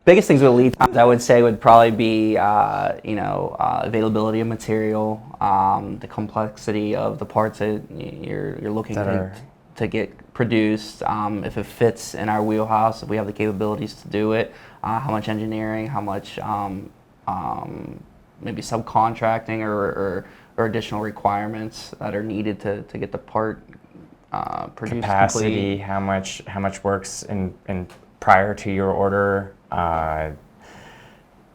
biggest things with lead times, I would say, would probably be, availability of material, the complexity of the parts that you're looking to get produced, if it fits in our wheelhouse, if we have the capabilities to do it, how much engineering, how much maybe subcontracting or additional requirements that are needed to get the part produced. Capacity, complete. how much works in prior to your order,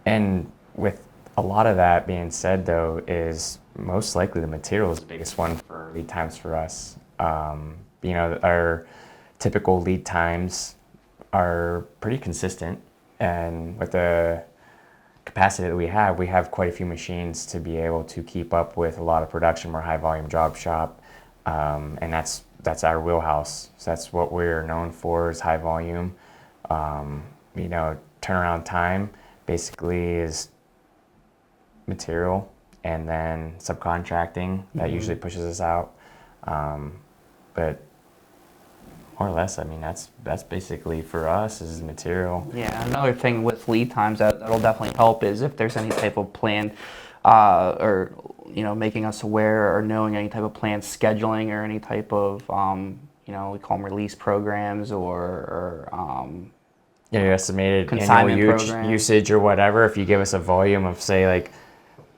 and with a lot of that being said, though, is most likely the material is the biggest one for lead times for us. Our typical lead times are pretty consistent, and with the capacity that we have quite a few machines to be able to keep up with a lot of production. We're a high volume job shop, and that's our wheelhouse. So that's what we're known for, is high volume. Turnaround time basically is material, and then subcontracting that usually pushes us out. But more or less, I mean, that's basically for us is material. Yeah, another thing with lead times that'll definitely help is if there's any type of plan, or making us aware or knowing any type of planned scheduling or any type of we call them release programs or Your estimated consignment annual programs. usage or whatever. If you give us a volume of, say, like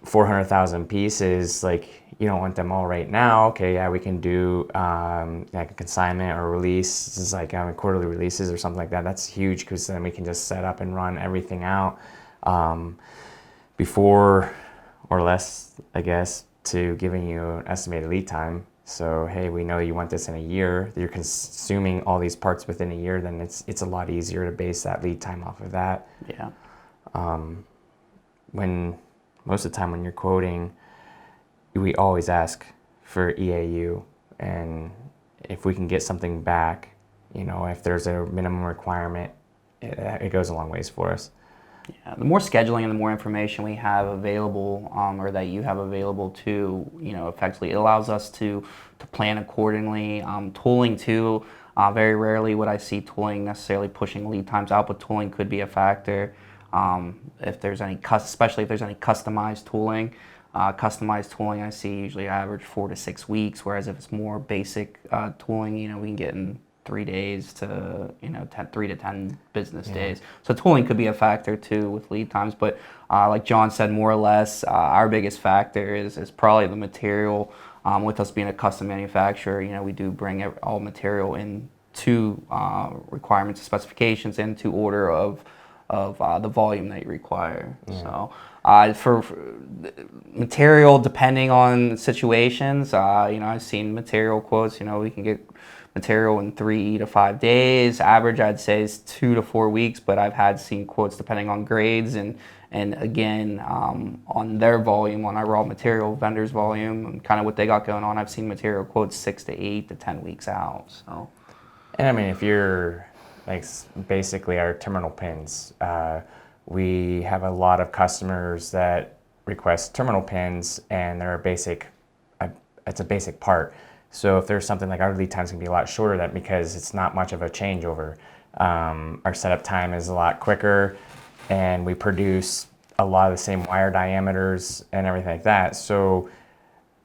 400,000 pieces, like, you don't want them all right now. Okay, yeah, we can do like a consignment or release. This is like quarterly releases or something like that. That's huge, because then we can just set up and run everything out before or less, I guess, to giving you an estimated lead time. So, hey, we know you want this in a year. You're consuming all these parts within a year. Then it's a lot easier to base that lead time off of that. Yeah. When most of the time when you're quoting, we always ask for EAU, and if we can get something back, if there's a minimum requirement, it goes a long ways for us. Yeah, the more scheduling and the more information we have available, or that you have available to, effectively, it allows us to plan accordingly. Tooling too, very rarely would I see tooling necessarily pushing lead times out, but tooling could be a factor. If there's any, especially if there's any customized tooling. Customized tooling I see usually average 4 to 6 weeks, whereas if it's more basic tooling, we can get in 3 days to 3 to 10 business days. So tooling could be a factor too with lead times, but like John said, more or less our biggest factor is probably the material. With us being a custom manufacturer, we do bring all material in to requirements, specifications, and to order of the volume that you require. So for material, depending on situations, I've seen material quotes. We can get material in 3 to 5 days. Average, I'd say, is 2 to 4 weeks, but I've seen quotes depending on grades and again on their volume, on our raw material vendors' volume, and kind of what they got going on. I've seen material quotes 6 to 8 to 10 weeks out. So, and I mean, if you're like basically our terminal pins, we have a lot of customers that request terminal pins, and they're it's a basic part. So if there's something like, our lead times can be a lot shorter, that because it's not much of a changeover. Our setup time is a lot quicker, and we produce a lot of the same wire diameters and everything like that. So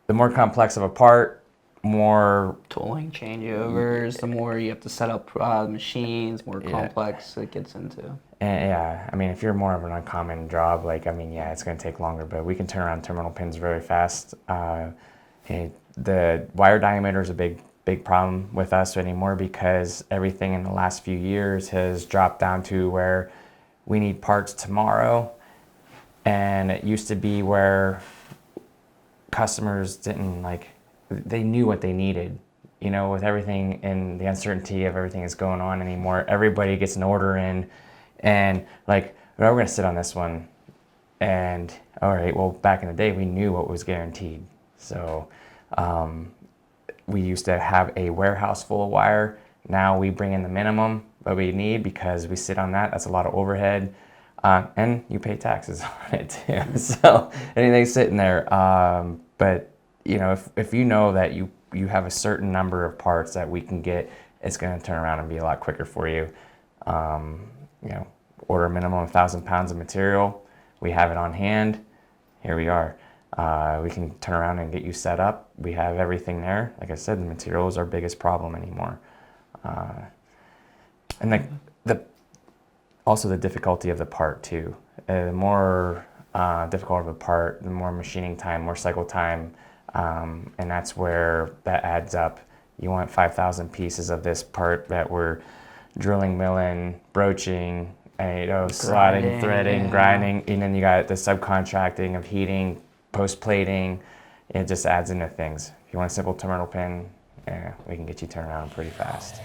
the more complex of a part, more tooling changeovers, the more you have to set up machines, more complex it gets into. And yeah, I mean, if you're more of an uncommon job, it's going to take longer, but we can turn around terminal pins very fast. The wire diameter is a big problem with us anymore, because everything in the last few years has dropped down to where we need parts tomorrow, and it used to be where customers didn't they knew what they needed. With everything and the uncertainty of everything that's going on anymore, everybody gets an order in, and we're going to sit on this one. And all right, well, back in the day, we knew what was guaranteed. So we used to have a warehouse full of wire. Now we bring in the minimum that we need, because we sit on that. That's a lot of overhead, and you pay taxes on it too. So anything's sitting there. But if you know that you have a certain number of parts that we can get, it's going to turn around and be a lot quicker for you. order a minimum of 1,000 pounds of material. We have it on hand. Here we are. We can turn around and get you set up. We have everything there. Like I said, the material is our biggest problem anymore. And also the difficulty of the part too. The more difficult of a part, the more machining time, more cycle time, and that's where that adds up. You want 5,000 pieces of this part that we're drilling, milling, broaching, and, slotting, threading, grinding, and then you got the subcontracting of heating, post plating. It just adds into things. If you want a simple terminal pin, we can get you turned around pretty fast.